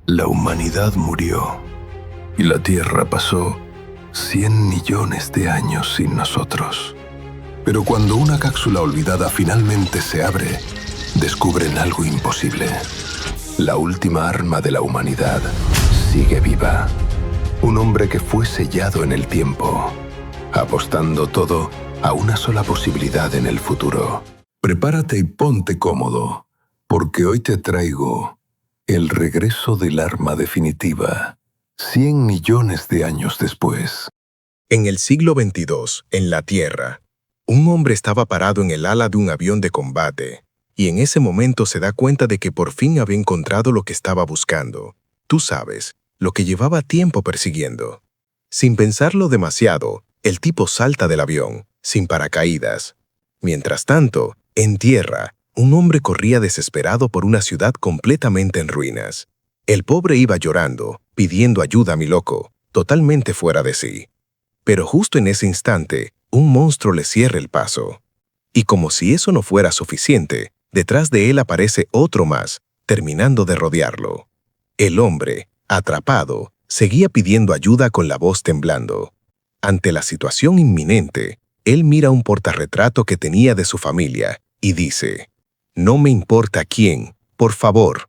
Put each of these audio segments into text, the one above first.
La humanidad murió y la Tierra pasó 100 millones de años sin nosotros. Pero cuando una cápsula olvidada finalmente se abre, descubren algo imposible. La última arma de la humanidad sigue viva. Un hombre que fue sellado en el tiempo, apostando todo a una sola posibilidad en el futuro. Prepárate y ponte cómodo, porque hoy te traigo el regreso del arma definitiva, 100 millones de años después. En el siglo XXII, en la Tierra, un hombre estaba parado en el ala de un avión de combate, y en ese momento se da cuenta de que por fin había encontrado lo que estaba buscando. Tú sabes, lo que llevaba tiempo persiguiendo. Sin pensarlo demasiado, el tipo salta del avión, sin paracaídas. Mientras tanto, en tierra, un hombre corría desesperado por una ciudad completamente en ruinas. El pobre iba llorando, pidiendo ayuda, mi loco, totalmente fuera de sí. Pero justo en ese instante, un monstruo le cierra el paso. Y como si eso no fuera suficiente, detrás de él aparece otro más, terminando de rodearlo. El hombre, atrapado, seguía pidiendo ayuda con la voz temblando. Ante la situación inminente, él mira un portarretrato que tenía de su familia y dice: «No me importa quién, por favor.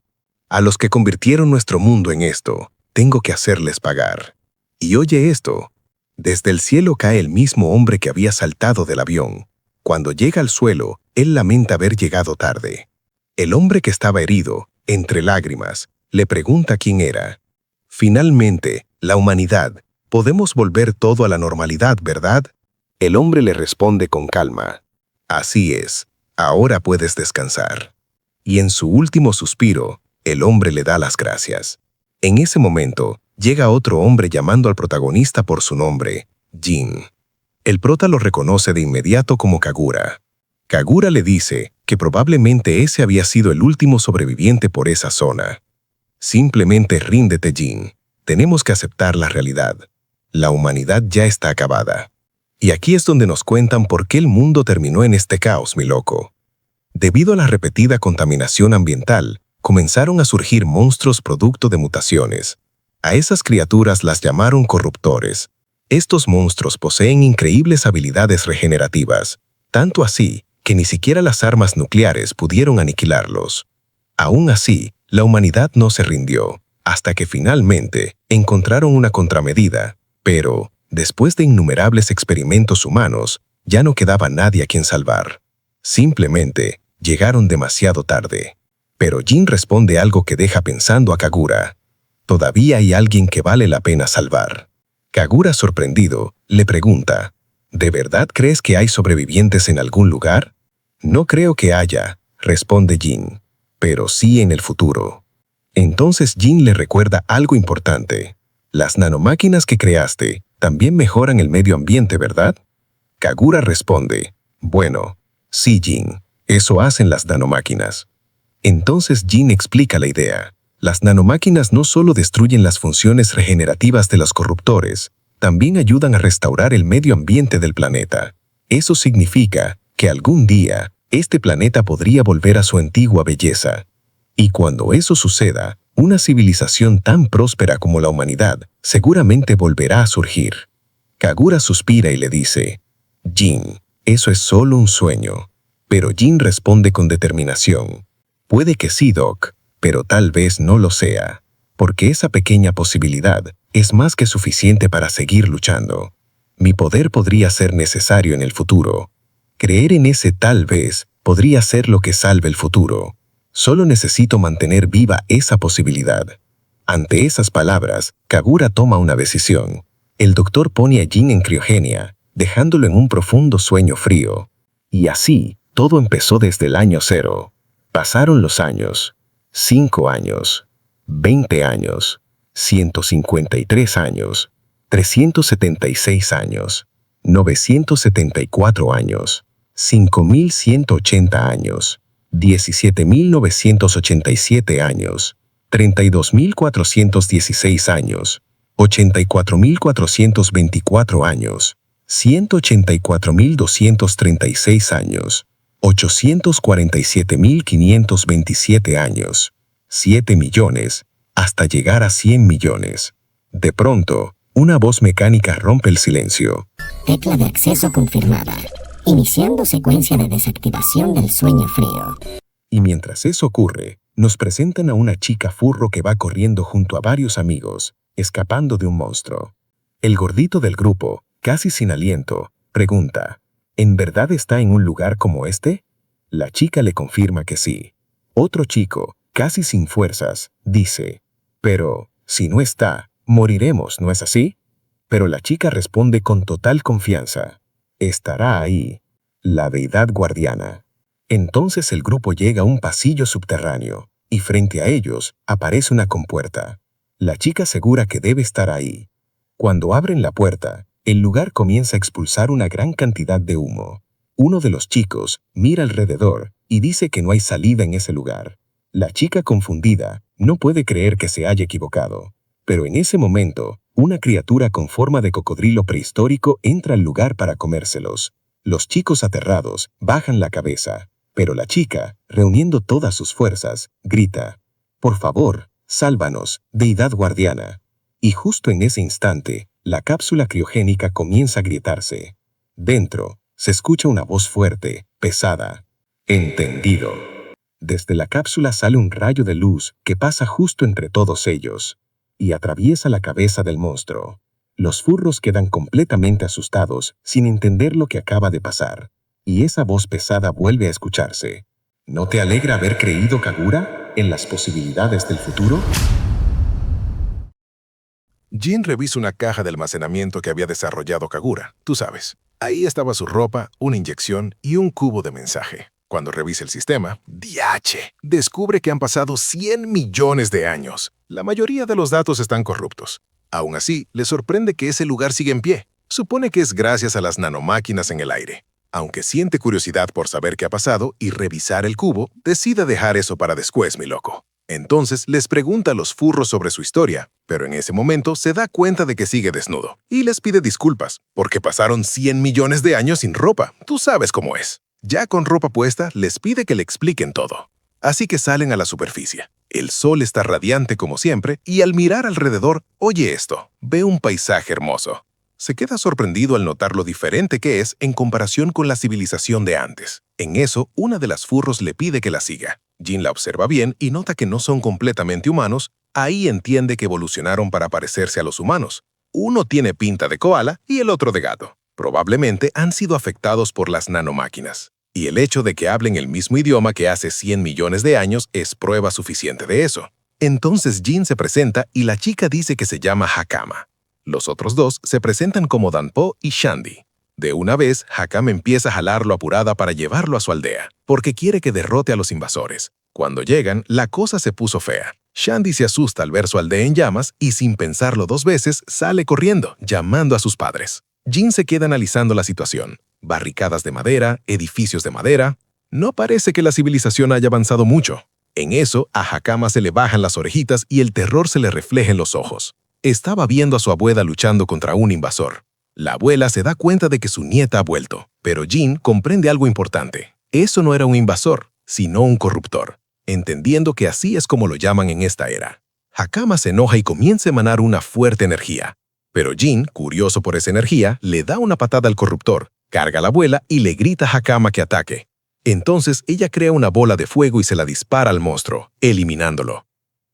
A los que convirtieron nuestro mundo en esto, tengo que hacerles pagar». Y oye esto. Desde el cielo cae el mismo hombre que había saltado del avión. Cuando llega al suelo, él lamenta haber llegado tarde. El hombre que estaba herido, entre lágrimas, le pregunta quién era. Finalmente, la humanidad, podemos volver todo a la normalidad, ¿verdad? El hombre le responde con calma: «Así es, ahora puedes descansar». Y en su último suspiro, el hombre le da las gracias. En ese momento, llega otro hombre llamando al protagonista por su nombre, Jin. El prota lo reconoce de inmediato como Kagura. Kagura le dice que probablemente ese había sido el último sobreviviente por esa zona. «Simplemente ríndete, Jin. Tenemos que aceptar la realidad. La humanidad ya está acabada». Y aquí es donde nos cuentan por qué el mundo terminó en este caos, mi loco. Debido a la repetida contaminación ambiental, comenzaron a surgir monstruos producto de mutaciones. A esas criaturas las llamaron corruptores. Estos monstruos poseen increíbles habilidades regenerativas, tanto así que ni siquiera las armas nucleares pudieron aniquilarlos. Aún así, la humanidad no se rindió, hasta que finalmente encontraron una contramedida, pero después de innumerables experimentos humanos, ya no quedaba nadie a quien salvar. Simplemente llegaron demasiado tarde. Pero Jin responde algo que deja pensando a Kagura. Todavía hay alguien que vale la pena salvar. Kagura, sorprendido, le pregunta: ¿De verdad crees que hay sobrevivientes en algún lugar? No creo que haya, responde Jin, pero sí en el futuro. Entonces Jin le recuerda algo importante. Las nanomáquinas que creaste también mejoran el medio ambiente, ¿verdad? Kagura responde: bueno, sí, Jin, eso hacen las nanomáquinas. Entonces Jin explica la idea. Las nanomáquinas no solo destruyen las funciones regenerativas de los corruptores, también ayudan a restaurar el medio ambiente del planeta. Eso significa que algún día este planeta podría volver a su antigua belleza. Y cuando eso suceda, una civilización tan próspera como la humanidad seguramente volverá a surgir. Kagura suspira y le dice: Jin, eso es solo un sueño. Pero Jin responde con determinación: puede que sí, Doc, pero tal vez no lo sea, porque esa pequeña posibilidad es más que suficiente para seguir luchando. Mi poder podría ser necesario en el futuro. Creer en ese tal vez podría ser lo que salve el futuro. Solo necesito mantener viva esa posibilidad. Ante esas palabras, Kagura toma una decisión. El doctor pone a Jin en criogenia, dejándolo en un profundo sueño frío. Y así, todo empezó desde el año 0. Pasaron los años. 5 años, 20 años, 153 años, 376 años, 974 años, 5180 años, 17.987 años, 32.416 años, 84.424 años, 184.236 años, 847.527 años, 7.700.000 hasta llegar a 100 millones. De pronto, una voz mecánica rompe el silencio. Tecla de acceso confirmada. Iniciando secuencia de desactivación del sueño frío. Y mientras eso ocurre, nos presentan a una chica furro que va corriendo junto a varios amigos, escapando de un monstruo. El gordito del grupo, casi sin aliento, pregunta, ¿en verdad está en un lugar como este? La chica le confirma que sí. Otro chico, casi sin fuerzas, dice, pero, si no está, moriremos, ¿no es así? Pero la chica responde con total confianza, estará ahí, la deidad guardiana. Entonces el grupo llega a un pasillo subterráneo, y frente a ellos aparece una compuerta. La chica asegura que debe estar ahí. Cuando abren la puerta, el lugar comienza a expulsar una gran cantidad de humo. Uno de los chicos mira alrededor y dice que no hay salida en ese lugar. La chica, confundida, no puede creer que se haya equivocado. Pero en ese momento, una criatura con forma de cocodrilo prehistórico entra al lugar para comérselos. Los chicos aterrados bajan la cabeza, pero la chica, reuniendo todas sus fuerzas, grita, «Por favor, sálvanos, deidad guardiana». Y justo en ese instante, la cápsula criogénica comienza a agrietarse. Dentro, se escucha una voz fuerte, pesada. «Entendido». Desde la cápsula sale un rayo de luz que pasa justo entre todos ellos y atraviesa la cabeza del monstruo. Los furros quedan completamente asustados, sin entender lo que acaba de pasar. Y esa voz pesada vuelve a escucharse. ¿No te alegra haber creído, Kagura, en las posibilidades del futuro? Jin revisa una caja de almacenamiento que había desarrollado Kagura, tú sabes. Ahí estaba su ropa, una inyección y un cubo de mensaje. Cuando revisa el sistema, ¡diache!, descubre que han pasado 100 millones de años. La mayoría de los datos están corruptos. Aún así, le sorprende que ese lugar sigue en pie. Supone que es gracias a las nanomáquinas en el aire. Aunque siente curiosidad por saber qué ha pasado y revisar el cubo, decide dejar eso para después, mi loco. Entonces les pregunta a los furros sobre su historia, pero en ese momento se da cuenta de que sigue desnudo y les pide disculpas, porque pasaron 100 millones de años sin ropa. Tú sabes cómo es. Ya con ropa puesta, les pide que le expliquen todo. Así que salen a la superficie. El sol está radiante como siempre y al mirar alrededor, oye esto, ve un paisaje hermoso. Se queda sorprendido al notar lo diferente que es en comparación con la civilización de antes. En eso, una de las furros le pide que la siga. Jin la observa bien y nota que no son completamente humanos. Ahí entiende que evolucionaron para parecerse a los humanos. Uno tiene pinta de koala y el otro de gato. Probablemente han sido afectados por las nanomáquinas. Y el hecho de que hablen el mismo idioma que hace 100 millones de años es prueba suficiente de eso. Entonces Jin se presenta y la chica dice que se llama Hakama. Los otros dos se presentan como Danpo y Shandy. De una vez, Hakama empieza a jalarlo apurada para llevarlo a su aldea, porque quiere que derrote a los invasores. Cuando llegan, la cosa se puso fea. Shandy se asusta al ver su aldea en llamas y sin pensarlo 2 veces sale corriendo, llamando a sus padres. Jin se queda analizando la situación. Barricadas de madera, edificios de madera. No parece que la civilización haya avanzado mucho. En eso, a Hakama se le bajan las orejitas y el terror se le refleja en los ojos. Estaba viendo a su abuela luchando contra un invasor. La abuela se da cuenta de que su nieta ha vuelto, pero Jin comprende algo importante. Eso no era un invasor, sino un corruptor, entendiendo que así es como lo llaman en esta era. Hakama se enoja y comienza a emanar una fuerte energía. Pero Jin, curioso por esa energía, le da una patada al corruptor, carga a la abuela y le grita a Hakama que ataque. Entonces ella crea una bola de fuego y se la dispara al monstruo, eliminándolo.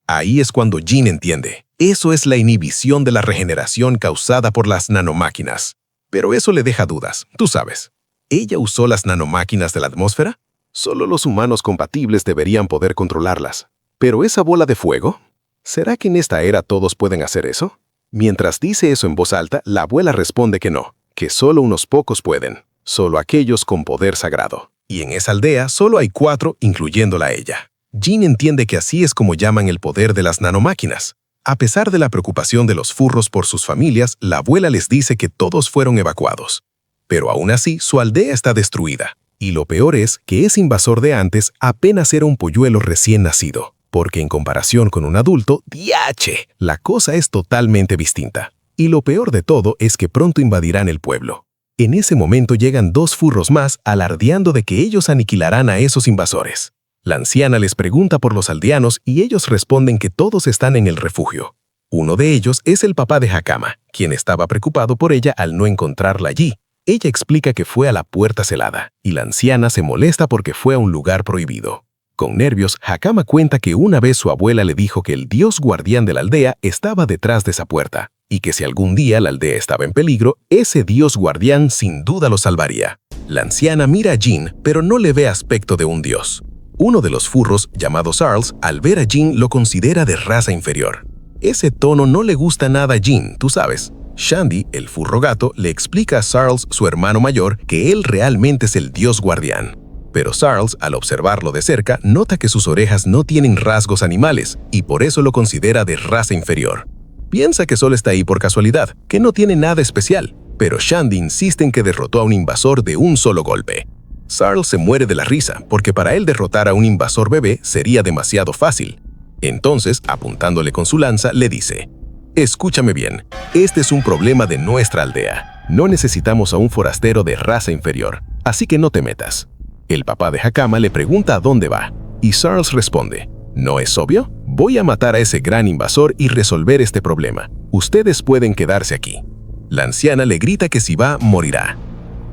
Ahí es cuando Jin entiende. Eso es la inhibición de la regeneración causada por las nanomáquinas. Pero eso le deja dudas, tú sabes. ¿Ella usó las nanomáquinas de la atmósfera? Solo los humanos compatibles deberían poder controlarlas. ¿Pero esa bola de fuego? ¿Será que en esta era todos pueden hacer eso? Mientras dice eso en voz alta, la abuela responde que no, que solo unos pocos pueden, solo aquellos con poder sagrado. Y en esa aldea solo hay 4, incluyéndola a ella. Jin entiende que así es como llaman el poder de las nanomáquinas. A pesar de la preocupación de los furros por sus familias, la abuela les dice que todos fueron evacuados. Pero aún así, su aldea está destruida. Y lo peor es que ese invasor de antes apenas era un polluelo recién nacido. Porque en comparación con un adulto, ¡diache!, la cosa es totalmente distinta. Y lo peor de todo es que pronto invadirán el pueblo. En ese momento llegan 2 furros más alardeando de que ellos aniquilarán a esos invasores. La anciana les pregunta por los aldeanos y ellos responden que todos están en el refugio. Uno de ellos es el papá de Hakama, quien estaba preocupado por ella al no encontrarla allí. Ella explica que fue a la puerta celada, y la anciana se molesta porque fue a un lugar prohibido. Con nervios, Hakama cuenta que una vez su abuela le dijo que el dios guardián de la aldea estaba detrás de esa puerta, y que si algún día la aldea estaba en peligro, ese dios guardián sin duda lo salvaría. La anciana mira a Jin, pero no le ve aspecto de un dios. Uno de los furros, llamado Sarles, al ver a Jin lo considera de raza inferior. Ese tono no le gusta nada a Jin, tú sabes. Shandy, el furro gato, le explica a Sarles, su hermano mayor, que él realmente es el dios guardián. Pero Sarles, al observarlo de cerca, nota que sus orejas no tienen rasgos animales y por eso lo considera de raza inferior. Piensa que solo está ahí por casualidad, que no tiene nada especial, pero Shandy insiste en que derrotó a un invasor de un solo golpe. Sarles se muere de la risa, porque para él derrotar a un invasor bebé sería demasiado fácil. Entonces, apuntándole con su lanza, le dice: «Escúchame bien, este es un problema de nuestra aldea. No necesitamos a un forastero de raza inferior, así que no te metas». El papá de Hakama le pregunta a dónde va, y Sarles responde: «¿No es obvio? Voy a matar a ese gran invasor y resolver este problema. Ustedes pueden quedarse aquí». La anciana le grita que si va, morirá.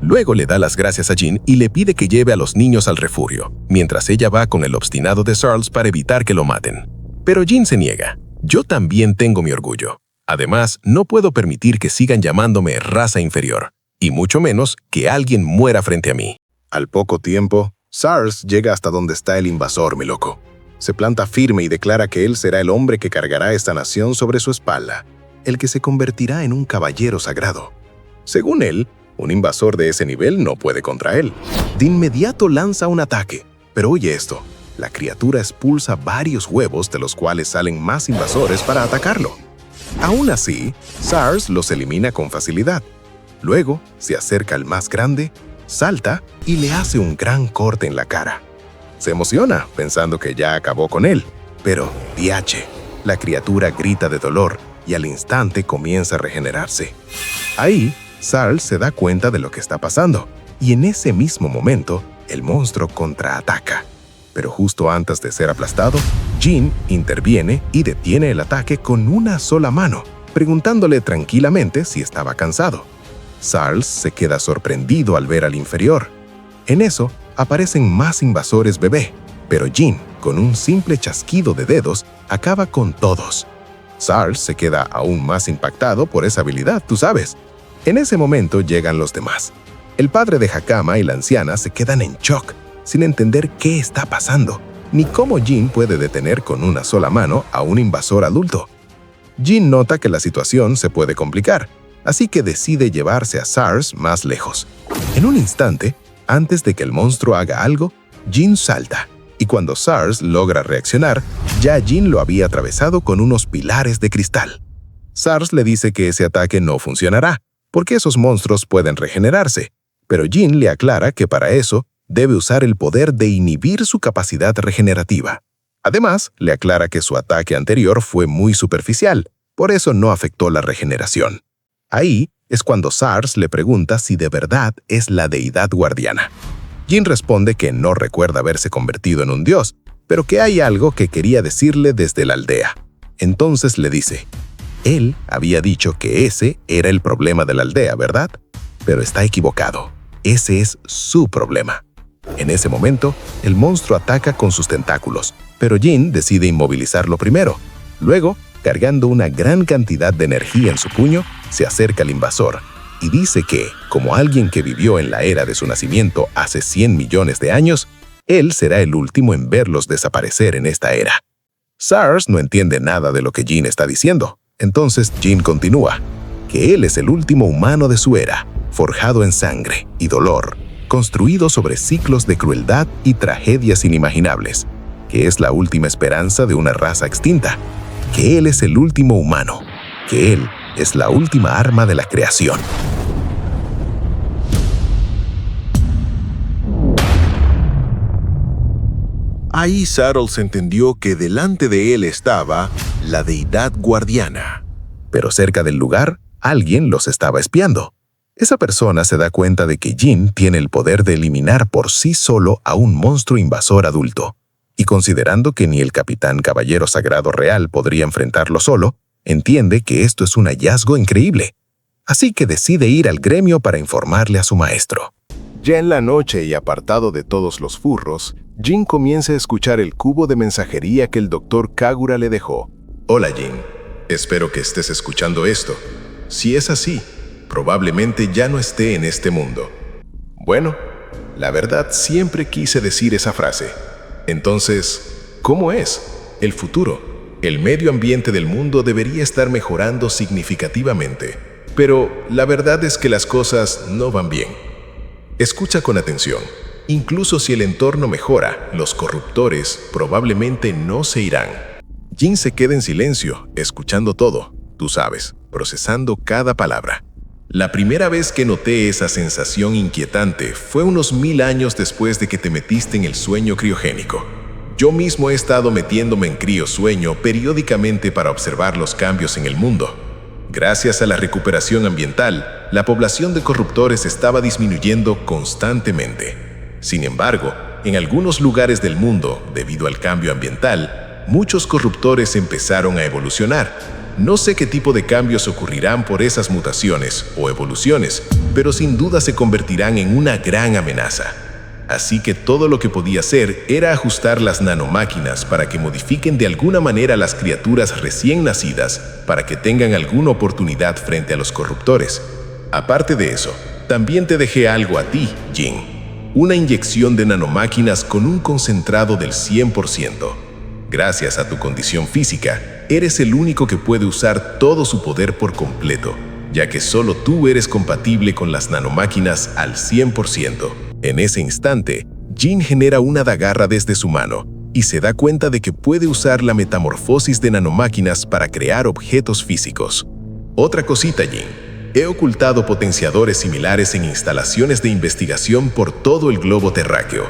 Luego le da las gracias a Jin y le pide que lleve a los niños al refugio, mientras ella va con el obstinado de Sarles para evitar que lo maten. Pero Jin se niega. «Yo también tengo mi orgullo. Además, no puedo permitir que sigan llamándome raza inferior, y mucho menos que alguien muera frente a mí». Al poco tiempo, Sarles llega hasta donde está el invasor, mi loco. Se planta firme y declara que él será el hombre que cargará esta nación sobre su espalda, el que se convertirá en un caballero sagrado. Según él, un invasor de ese nivel no puede contra él. De inmediato lanza un ataque, pero oye esto, la criatura expulsa varios huevos de los cuales salen más invasores para atacarlo. Aún así, Sarles los elimina con facilidad. Luego, se acerca al más grande, salta y le hace un gran corte en la cara. Se emociona, pensando que ya acabó con él, pero diache, la criatura grita de dolor y al instante comienza a regenerarse. Ahí, Sarles se da cuenta de lo que está pasando, y en ese mismo momento, el monstruo contraataca. Pero justo antes de ser aplastado, Jin interviene y detiene el ataque con una sola mano, preguntándole tranquilamente si estaba cansado. Sarles se queda sorprendido al ver al inferior. En eso, aparecen más invasores bebé, pero Jin, con un simple chasquido de dedos, acaba con todos. Sarles se queda aún más impactado por esa habilidad, tú sabes. En ese momento llegan los demás. El padre de Hakama y la anciana se quedan en shock, sin entender qué está pasando, ni cómo Jin puede detener con una sola mano a un invasor adulto. Jin nota que la situación se puede complicar, así que decide llevarse a Sarles más lejos. En un instante, antes de que el monstruo haga algo, Jin salta, y cuando Sarles logra reaccionar, ya Jin lo había atravesado con unos pilares de cristal. Sarles le dice que ese ataque no funcionará, porque esos monstruos pueden regenerarse, pero Jin le aclara que para eso debe usar el poder de inhibir su capacidad regenerativa. Además, le aclara que su ataque anterior fue muy superficial, por eso no afectó la regeneración. Ahí es cuando Sarles le pregunta si de verdad es la deidad guardiana. Jin responde que no recuerda haberse convertido en un dios, pero que hay algo que quería decirle desde la aldea. Entonces le dice: él había dicho que ese era el problema de la aldea, ¿verdad? Pero está equivocado. Ese es su problema. En ese momento, el monstruo ataca con sus tentáculos, pero Jin decide inmovilizarlo primero. Luego, cargando una gran cantidad de energía en su puño, se acerca al invasor y dice que, como alguien que vivió en la era de su nacimiento hace 100 millones de años, él será el último en verlos desaparecer en esta era. Sarles no entiende nada de lo que Jin está diciendo. Entonces Jin continúa, que él es el último humano de su era, forjado en sangre y dolor, construido sobre ciclos de crueldad y tragedias inimaginables, que es la última esperanza de una raza extinta, que él es el último humano, que él es la última arma de la creación. Ahí Sarles entendió que delante de él estaba la deidad guardiana. Pero cerca del lugar, alguien los estaba espiando. Esa persona se da cuenta de que Jin tiene el poder de eliminar por sí solo a un monstruo invasor adulto. y considerando que ni el capitán Caballero Sagrado Real podría enfrentarlo solo, entiende que esto es un hallazgo increíble. Así que decide ir al gremio para informarle a su maestro. Ya en la noche y apartado de todos los furros, Jin comienza a escuchar el cubo de mensajería que el Dr. Kagura le dejó. Hola, Jin. Espero que estés escuchando esto. Si es así, probablemente ya no esté en este mundo. Bueno, la verdad siempre quise decir esa frase. Entonces, ¿cómo es? El futuro, el medio ambiente del mundo debería estar mejorando significativamente, pero la verdad es que las cosas no van bien. Escucha con atención. Incluso si el entorno mejora, los corruptores probablemente no se irán. Jin se queda en silencio, escuchando todo, tú sabes, procesando cada palabra. La primera vez que noté esa sensación inquietante fue unos 1000 años después de que te metiste en el sueño criogénico. Yo mismo he estado metiéndome en criosueño periódicamente para observar los cambios en el mundo. Gracias a la recuperación ambiental, la población de corruptores estaba disminuyendo constantemente. Sin embargo, en algunos lugares del mundo, debido al cambio ambiental, muchos corruptores empezaron a evolucionar. No sé qué tipo de cambios ocurrirán por esas mutaciones o evoluciones, pero sin duda se convertirán en una gran amenaza. Así que todo lo que podía hacer era ajustar las nanomáquinas para que modifiquen de alguna manera las criaturas recién nacidas para que tengan alguna oportunidad frente a los corruptores. Aparte de eso, también te dejé algo a ti, Jin. Una inyección de nanomáquinas con un concentrado del 100%. Gracias a tu condición física, eres el único que puede usar todo su poder por completo, ya que solo tú eres compatible con las nanomáquinas al 100%. En ese instante, Jin genera una dagarra desde su mano y se da cuenta de que puede usar la metamorfosis de nanomáquinas para crear objetos físicos. Otra cosita, Jin. He ocultado potenciadores similares en instalaciones de investigación por todo el globo terráqueo.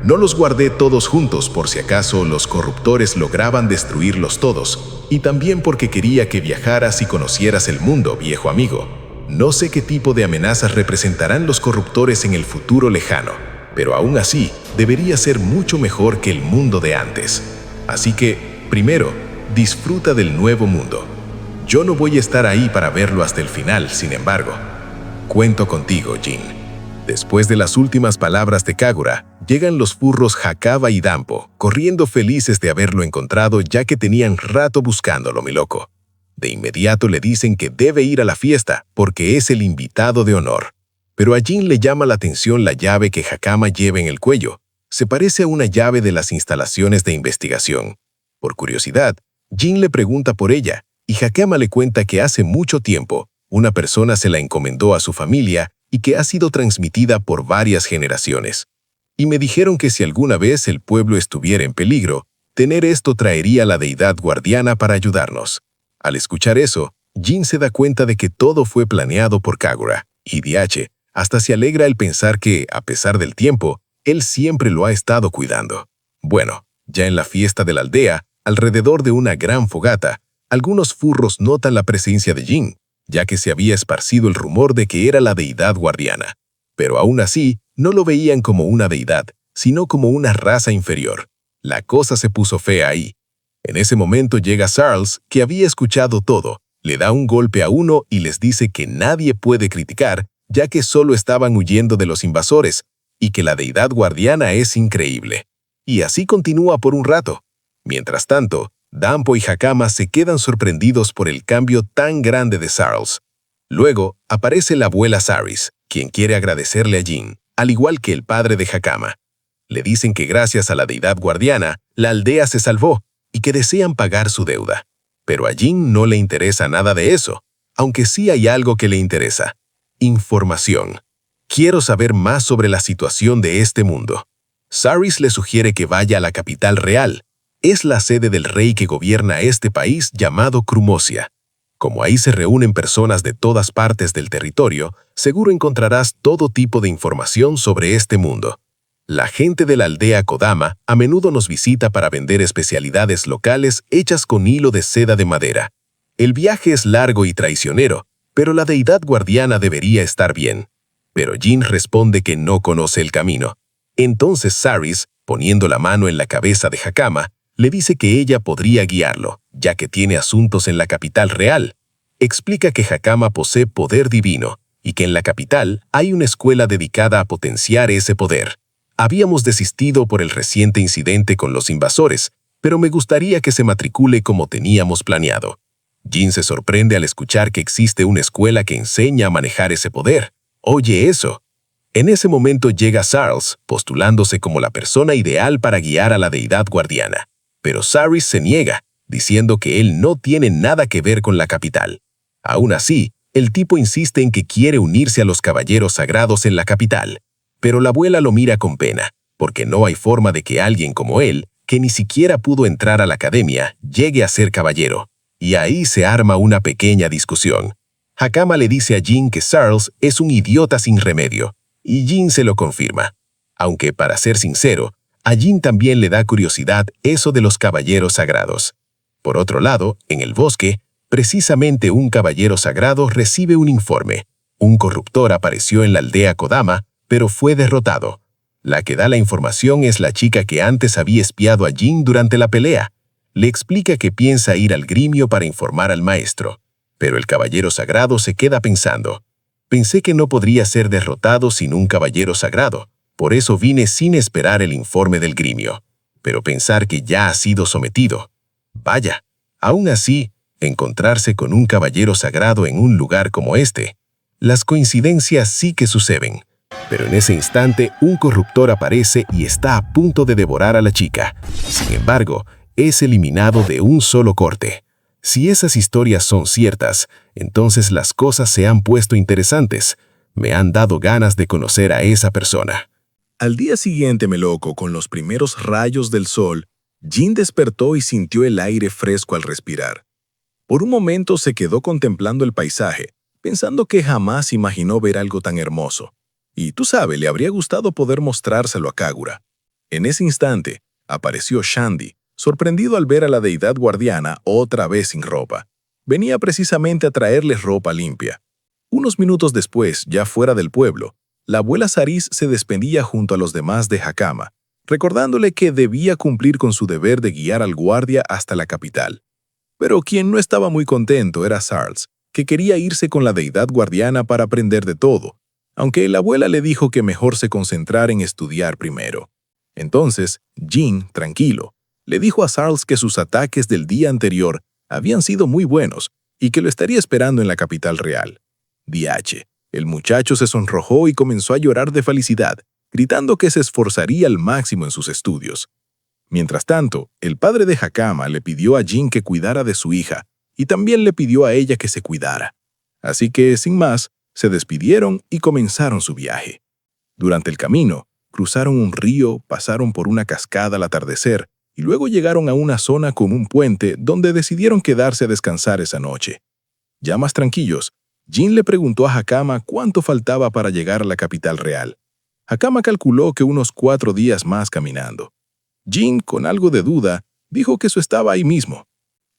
No los guardé todos juntos por si acaso los corruptores lograban destruirlos todos, y también porque quería que viajaras y conocieras el mundo, viejo amigo. No sé qué tipo de amenazas representarán los corruptores en el futuro lejano, pero aún así debería ser mucho mejor que el mundo de antes. Así que, primero, disfruta del nuevo mundo. Yo no voy a estar ahí para verlo hasta el final, sin embargo. Cuento contigo, Jin. Después de las últimas palabras de Kagura, llegan los furros Hakama y Danpo, corriendo felices de haberlo encontrado ya que tenían rato buscándolo, mi loco. De inmediato le dicen que debe ir a la fiesta porque es el invitado de honor. Pero a Jin le llama la atención la llave que Hakama lleva en el cuello. Se parece a una llave de las instalaciones de investigación. Por curiosidad, Jin le pregunta por ella y Hakama le cuenta que hace mucho tiempo una persona se la encomendó a su familia y que ha sido transmitida por varias generaciones. Y me dijeron que si alguna vez el pueblo estuviera en peligro, tener esto traería a la deidad guardiana para ayudarnos. Al escuchar eso, Jin se da cuenta de que todo fue planeado por Kagura, y DH hasta se alegra al pensar que, a pesar del tiempo, él siempre lo ha estado cuidando. Bueno, ya en la fiesta de la aldea, alrededor de una gran fogata, algunos furros notan la presencia de Jin, ya que se había esparcido el rumor de que era la deidad guardiana. Pero aún así, no lo veían como una deidad, sino como una raza inferior. La cosa se puso fea ahí. En ese momento llega Sarles, que había escuchado todo, le da un golpe a uno y les dice que nadie puede criticar, ya que solo estaban huyendo de los invasores, y que la deidad guardiana es increíble. Y así continúa por un rato. Mientras tanto, Danpo y Hakama se quedan sorprendidos por el cambio tan grande de Sarles. Luego, aparece la abuela Saris, quien quiere agradecerle a Jin, al igual que el padre de Hakama. Le dicen que gracias a la deidad guardiana, la aldea se salvó, y que desean pagar su deuda. Pero a Jin no le interesa nada de eso, aunque sí hay algo que le interesa. Información. Quiero saber más sobre la situación de este mundo. Saris le sugiere que vaya a la capital real. Es la sede del rey que gobierna este país llamado Crumosia. Como ahí se reúnen personas de todas partes del territorio, seguro encontrarás todo tipo de información sobre este mundo. La gente de la aldea Kodama a menudo nos visita para vender especialidades locales hechas con hilo de seda de madera. El viaje es largo y traicionero, pero la deidad guardiana debería estar bien. Pero Jin responde que no conoce el camino. Entonces Saris Poniendo la mano en la cabeza de Hakama, le dice que ella podría guiarlo, ya que tiene asuntos en la capital real. Explica que Hakama posee poder divino y que en la capital hay una escuela dedicada a potenciar ese poder. Habíamos desistido por el reciente incidente con los invasores, pero me gustaría que se matricule como teníamos planeado. Jin se sorprende al escuchar que existe una escuela que enseña a manejar ese poder. Oye eso. En ese momento llega Sarles, postulándose como la persona ideal para guiar a la deidad guardiana. Pero Saris se niega, diciendo que él no tiene nada que ver con la capital. Aún así, el tipo insiste en que quiere unirse a los caballeros sagrados en la capital. Pero la abuela lo mira con pena, porque no hay forma de que alguien como él, que ni siquiera pudo entrar a la academia, llegue a ser caballero. Y ahí se arma una pequeña discusión. Hakama le dice a Jin que Sarles es un idiota sin remedio, y Jin se lo confirma. Aunque, para ser sincero, a Jin también le da curiosidad eso de los caballeros sagrados. Por otro lado, en el bosque, precisamente un caballero sagrado recibe un informe. Un corruptor apareció en la aldea Kodama, pero fue derrotado. La que da la información es la chica que antes había espiado a Jin durante la pelea. Le explica que piensa ir al gremio para informar al maestro. Pero el caballero sagrado se queda pensando. Pensé que no podría ser derrotado sin un caballero sagrado. Por eso vine sin esperar el informe del gremio. Pero pensar que ya ha sido sometido. Vaya, aún así, encontrarse con un caballero sagrado en un lugar como este. Las coincidencias sí que suceden. Pero en ese instante, un corruptor aparece y está a punto de devorar a la chica. Sin embargo, es eliminado de un solo corte. Si esas historias son ciertas, entonces las cosas se han puesto interesantes. Me han dado ganas de conocer a esa persona. Al día siguiente, Meloco, con los primeros rayos del sol, Jin despertó y sintió el aire fresco al respirar. Por un momento se quedó contemplando el paisaje, pensando que jamás imaginó ver algo tan hermoso. Y tú sabes, le habría gustado poder mostrárselo a Kagura. En ese instante, apareció Shandy, sorprendido al ver a la deidad guardiana otra vez sin ropa. Venía precisamente a traerles ropa limpia. Unos minutos después, ya fuera del pueblo, la abuela Saris se despedía junto a los demás de Hakama, recordándole que debía cumplir con su deber de guiar al guardia hasta la capital. Pero quien no estaba muy contento era Sarles, que quería irse con la deidad guardiana para aprender de todo, aunque la abuela le dijo que mejor se concentrara en estudiar primero. Entonces, Jin, tranquilo, le dijo a Sarles que sus ataques del día anterior habían sido muy buenos y que lo estaría esperando en la capital real. DH, el muchacho se sonrojó y comenzó a llorar de felicidad, gritando que se esforzaría al máximo en sus estudios. Mientras tanto, el padre de Hakama le pidió a Jin que cuidara de su hija y también le pidió a ella que se cuidara. Así que, sin más, se despidieron y comenzaron su viaje. Durante el camino, cruzaron un río, pasaron por una cascada al atardecer y luego llegaron a una zona con un puente donde decidieron quedarse a descansar esa noche. Ya más tranquilos, Jin le preguntó a Hakama cuánto faltaba para llegar a la capital real. Hakama calculó que unos 4 días más caminando. Jin, con algo de duda, dijo que eso estaba ahí mismo.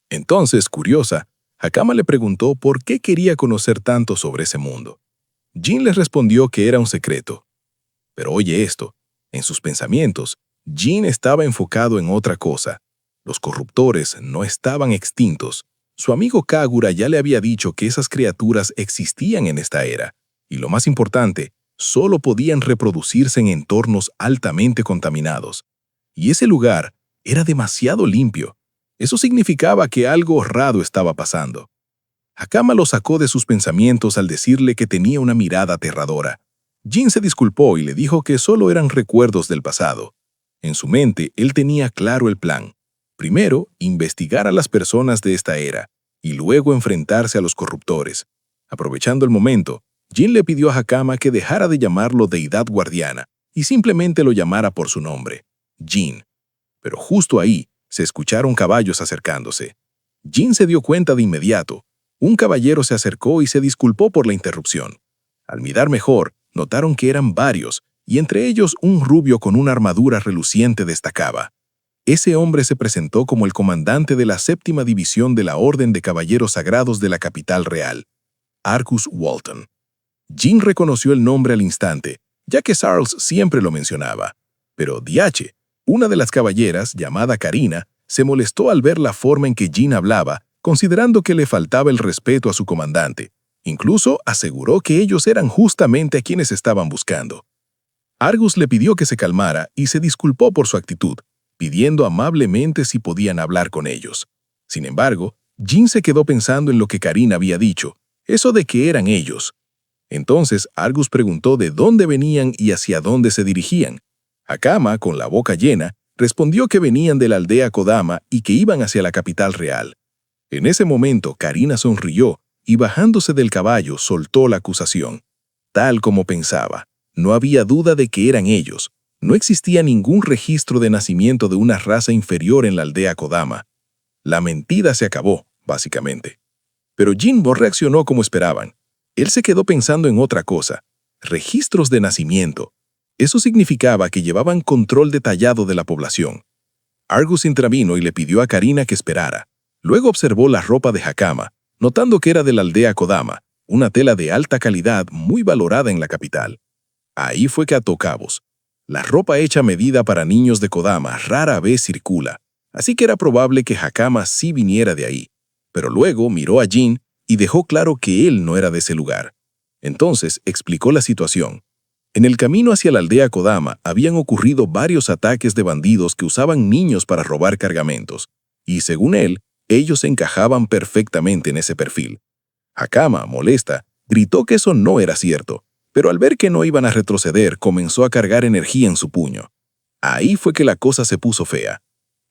Entonces, curiosa, Hakama le preguntó por qué quería conocer tanto sobre ese mundo. Jin les respondió que era un secreto. Pero oye esto, en sus pensamientos, Jin estaba enfocado en otra cosa. Los corruptores no estaban extintos. Su amigo Kagura ya le había dicho que esas criaturas existían en esta era, y lo más importante, solo podían reproducirse en entornos altamente contaminados. Y ese lugar era demasiado limpio. Eso significaba que algo raro estaba pasando. Hakama lo sacó de sus pensamientos al decirle que tenía una mirada aterradora. Jin se disculpó y le dijo que solo eran recuerdos del pasado. En su mente, él tenía claro el plan. Primero, investigar a las personas de esta era, y luego enfrentarse a los corruptores. Aprovechando el momento, Jin le pidió a Hakama que dejara de llamarlo deidad guardiana y simplemente lo llamara por su nombre, Jin. Pero justo ahí, se escucharon caballos acercándose. Jin se dio cuenta de inmediato. Un caballero se acercó y se disculpó por la interrupción. Al mirar mejor, notaron que eran varios, y entre ellos un rubio con una armadura reluciente destacaba. Ese hombre se presentó como el comandante de la 7ª División de la Orden de Caballeros Sagrados de la capital real, Arcus Walton. Jin reconoció el nombre al instante, ya que Sarles siempre lo mencionaba. Pero DH, Una de las caballeras, llamada Karina, se molestó al ver la forma en que Jin hablaba, considerando que le faltaba el respeto a su comandante. Incluso aseguró que ellos eran justamente a quienes estaban buscando. Argus le pidió que se calmara y se disculpó por su actitud, pidiendo amablemente si podían hablar con ellos. Sin embargo, Jin se quedó pensando en lo que Karina había dicho, eso de que eran ellos. Entonces Argus preguntó de dónde venían y hacia dónde se dirigían. Hakama, con la boca llena, respondió que venían de la aldea Kodama y que iban hacia la capital real. En ese momento, Karina sonrió y bajándose del caballo soltó la acusación. Tal como pensaba, no había duda de que eran ellos. No existía ningún registro de nacimiento de una raza inferior en la aldea Kodama. La mentira se acabó, básicamente. Pero Jinbo reaccionó como esperaban. Él se quedó pensando en otra cosa. Registros de nacimiento. Eso significaba que llevaban control detallado de la población. Argus intervino y le pidió a Karina que esperara. Luego observó la ropa de Hakama, notando que era de la aldea Kodama, una tela de alta calidad muy valorada en la capital. Ahí fue que ató cabos. La ropa hecha a medida para niños de Kodama rara vez circula, así que era probable que Hakama sí viniera de ahí. Pero luego miró a Jin y dejó claro que él no era de ese lugar. Entonces explicó la situación. En el camino hacia la aldea Kodama habían ocurrido varios ataques de bandidos que usaban niños para robar cargamentos, y según él, ellos encajaban perfectamente en ese perfil. Hakama, molesta, gritó que eso no era cierto, pero al ver que no iban a retroceder, comenzó a cargar energía en su puño. Ahí fue que la cosa se puso fea.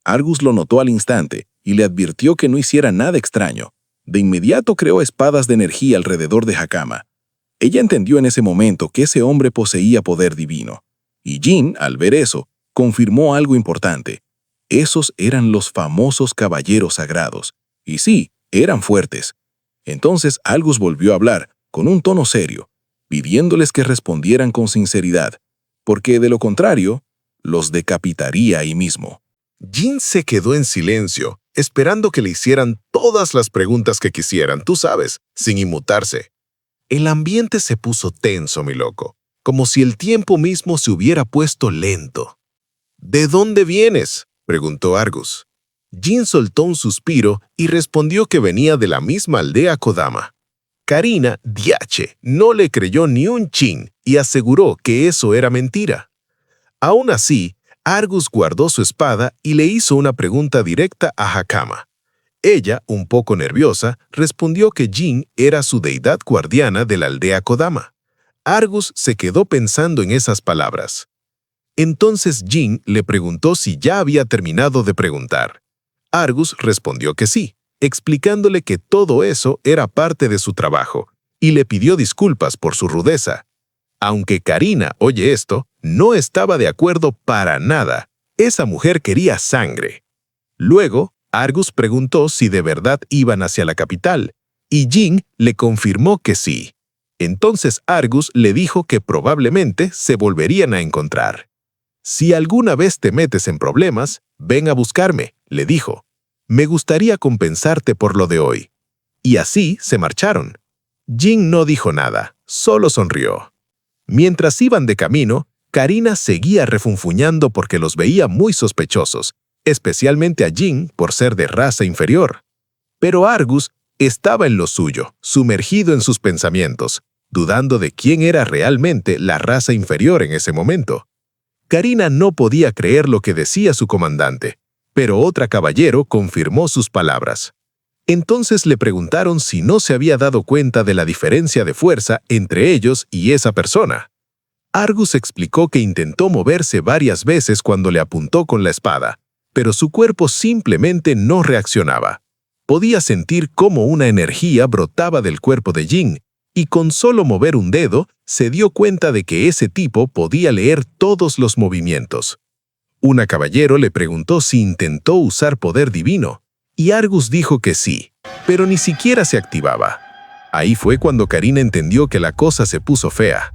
Argus lo notó al instante y le advirtió que no hiciera nada extraño. De inmediato creó espadas de energía alrededor de Hakama. Ella entendió en ese momento que ese hombre poseía poder divino. Y Jin, al ver eso, confirmó algo importante. Esos eran los famosos caballeros sagrados. Y sí, eran fuertes. Entonces Argus volvió a hablar, con un tono serio, pidiéndoles que respondieran con sinceridad, porque de lo contrario, los decapitaría ahí mismo. Jin se quedó en silencio, esperando que le hicieran todas las preguntas que quisieran, tú sabes, sin inmutarse. El ambiente se puso tenso, mi loco, como si el tiempo mismo se hubiera puesto lento. ¿De dónde vienes?, preguntó Argus. Jin soltó un suspiro y respondió que venía de la misma aldea Kodama. Karina, diache, no le creyó ni un chin y aseguró que eso era mentira. Aún así, Argus guardó su espada y le hizo una pregunta directa a Hakama. Ella, un poco nerviosa, respondió que Jin era su deidad guardiana de la aldea Kodama. Argus se quedó pensando en esas palabras. Entonces Jin le preguntó si ya había terminado de preguntar. Argus respondió que sí, explicándole que todo eso era parte de su trabajo, y le pidió disculpas por su rudeza. Aunque Karina oye esto, no estaba de acuerdo para nada. Esa mujer quería sangre. Luego, Argus preguntó si de verdad iban hacia la capital, y Jin le confirmó que sí. Entonces Argus le dijo que probablemente se volverían a encontrar. Si alguna vez te metes en problemas, ven a buscarme, le dijo. Me gustaría compensarte por lo de hoy. Y así se marcharon. Jin no dijo nada, solo sonrió. Mientras iban de camino, Karina seguía refunfuñando porque los veía muy sospechosos, especialmente a Jin por ser de raza inferior. Pero Argus estaba en lo suyo, sumergido en sus pensamientos, dudando de quién era realmente la raza inferior en ese momento. Karina no podía creer lo que decía su comandante, pero otra caballero confirmó sus palabras. Entonces le preguntaron si no se había dado cuenta de la diferencia de fuerza entre ellos y esa persona. Argus explicó que intentó moverse varias veces cuando le apuntó con la espada, pero su cuerpo simplemente no reaccionaba. Podía sentir cómo una energía brotaba del cuerpo de Jin, y con solo mover un dedo, se dio cuenta de que ese tipo podía leer todos los movimientos. Una caballero le preguntó si intentó usar poder divino, y Argus dijo que sí, pero ni siquiera se activaba. Ahí fue cuando Karina entendió que la cosa se puso fea.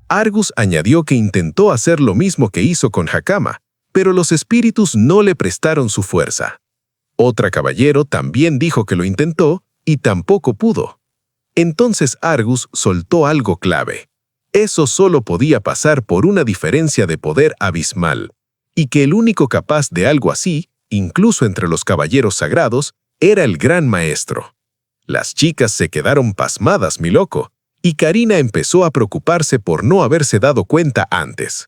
Argus añadió que intentó hacer lo mismo que hizo con Hakama, pero los espíritus no le prestaron su fuerza. Otra caballero también dijo que lo intentó y tampoco pudo. Entonces Argus soltó algo clave. Eso solo podía pasar por una diferencia de poder abismal. y que el único capaz de algo así, incluso entre los caballeros sagrados, era el gran maestro. Las chicas se quedaron pasmadas, mi loco, y Karina empezó a preocuparse por no haberse dado cuenta antes.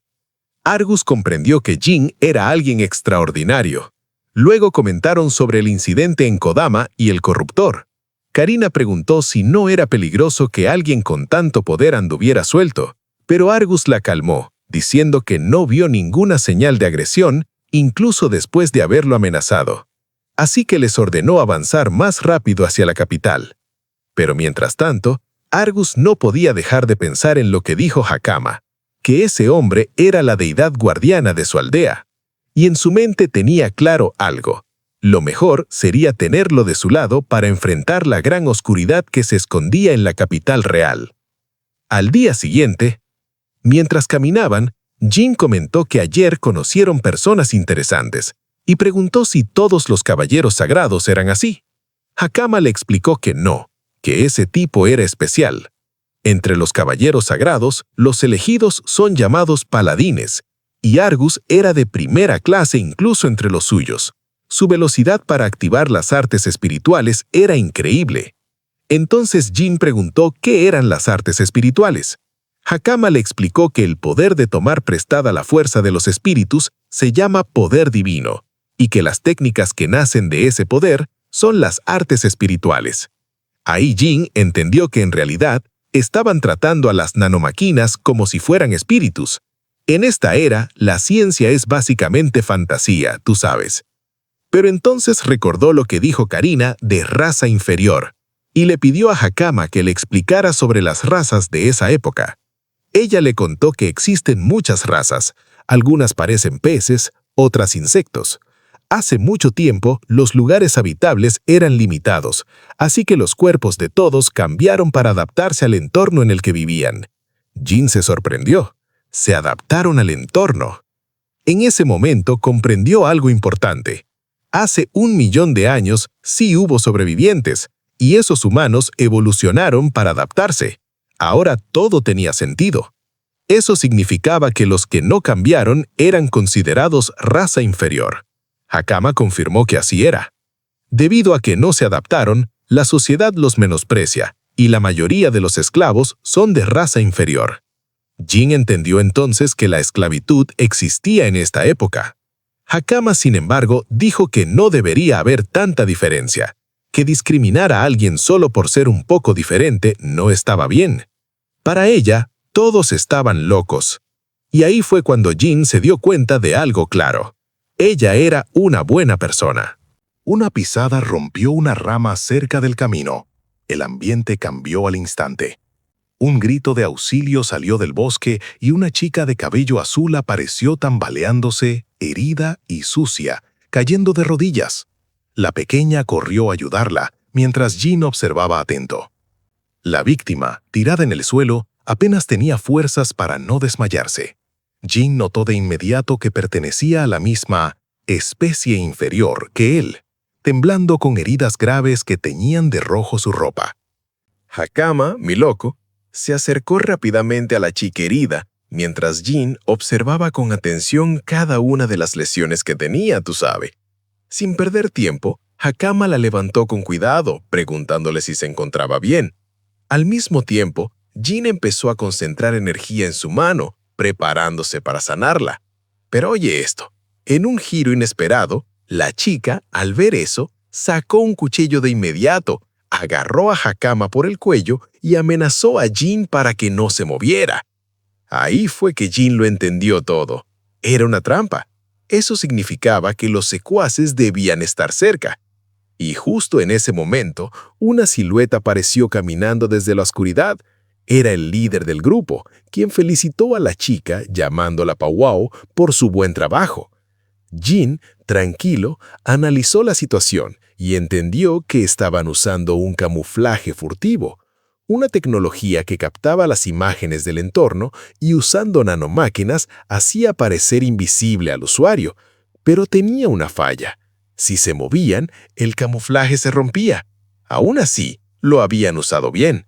Argus comprendió que Jin era alguien extraordinario. Luego comentaron sobre el incidente en Kodama y el corruptor. Karina preguntó si no era peligroso que alguien con tanto poder anduviera suelto, pero Argus la calmó, diciendo que no vio ninguna señal de agresión, incluso después de haberlo amenazado. Así que les ordenó avanzar más rápido hacia la capital. Pero mientras tanto, Argus no podía dejar de pensar en lo que dijo Hakama, que ese hombre era la deidad guardiana de su aldea. Y en su mente tenía claro algo. Lo mejor sería tenerlo de su lado para enfrentar la gran oscuridad que se escondía en la capital real. Al día siguiente, mientras caminaban, Jin comentó que ayer conocieron personas interesantes y preguntó si todos los caballeros sagrados eran así. Hakama le explicó que no, que ese tipo era especial. Entre los caballeros sagrados, los elegidos son llamados paladines, y Argus era de primera clase incluso entre los suyos. Su velocidad para activar las artes espirituales era increíble. Entonces Jin preguntó qué eran las artes espirituales. Hakama le explicó que el poder de tomar prestada la fuerza de los espíritus se llama poder divino, y que las técnicas que nacen de ese poder son las artes espirituales. Ahí Jin entendió que en realidad estaban tratando a las nanomáquinas como si fueran espíritus. En esta era, la ciencia es básicamente fantasía, tú sabes. Pero entonces recordó lo que dijo Karina de raza inferior, y le pidió a Hakama que le explicara sobre las razas de esa época. Ella le contó que existen muchas razas, algunas parecen peces, otras insectos. Hace mucho tiempo, los lugares habitables eran limitados, así que los cuerpos de todos cambiaron para adaptarse al entorno en el que vivían. Jin se sorprendió. Se adaptaron al entorno. En ese momento comprendió algo importante. Hace 1 millón de años sí hubo sobrevivientes, y esos humanos evolucionaron para adaptarse. Ahora todo tenía sentido. Eso significaba que los que no cambiaron eran considerados raza inferior. Hakama confirmó que así era. Debido a que no se adaptaron, la sociedad los menosprecia, y la mayoría de los esclavos son de raza inferior. Jin entendió entonces que la esclavitud existía en esta época. Hakama, sin embargo, dijo que no debería haber tanta diferencia, que discriminar a alguien solo por ser un poco diferente no estaba bien. Para ella, todos estaban locos. Y ahí fue cuando Jin se dio cuenta de algo claro. Ella era una buena persona. Una pisada rompió una rama cerca del camino. El ambiente cambió al instante. Un grito de auxilio salió del bosque y una chica de cabello azul apareció tambaleándose, herida y sucia, cayendo de rodillas. La pequeña corrió a ayudarla, mientras Jin observaba atento. La víctima, tirada en el suelo, apenas tenía fuerzas para no desmayarse. Jin notó de inmediato que pertenecía a la misma especie inferior que él, temblando con heridas graves que teñían de rojo su ropa. Hakama, mi loco, se acercó rápidamente a la chica herida, mientras Jin observaba con atención cada una de las lesiones que tenía, tú sabes. Sin perder tiempo, Hakama la levantó con cuidado, preguntándole si se encontraba bien. Al mismo tiempo, Jin empezó a concentrar energía en su mano, preparándose para sanarla. Pero oye esto, en un giro inesperado, la chica, al ver eso, sacó un cuchillo de inmediato, agarró a Hakama por el cuello y amenazó a Jin para que no se moviera. Ahí fue que Jin lo entendió todo. Era una trampa. Eso significaba que los secuaces debían estar cerca. Y justo en ese momento, una silueta apareció caminando desde la oscuridad. Era el líder del grupo, quien felicitó a la chica, llamándola Powwow, por su buen trabajo. Jin, tranquilo, analizó la situación y entendió que estaban usando un camuflaje furtivo, una tecnología que captaba las imágenes del entorno y usando nanomáquinas hacía parecer invisible al usuario, pero tenía una falla. Si se movían, el camuflaje se rompía. Aún así, lo habían usado bien.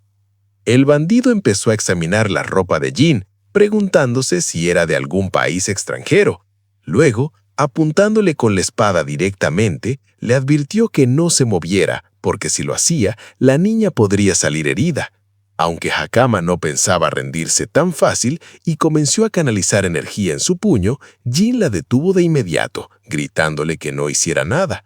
El bandido empezó a examinar la ropa de Jin, preguntándose si era de algún país extranjero. Luego, apuntándole con la espada directamente, le advirtió que no se moviera, porque si lo hacía, la niña podría salir herida. Aunque Hakama no pensaba rendirse tan fácil y comenzó a canalizar energía en su puño, Jin la detuvo de inmediato, gritándole que no hiciera nada.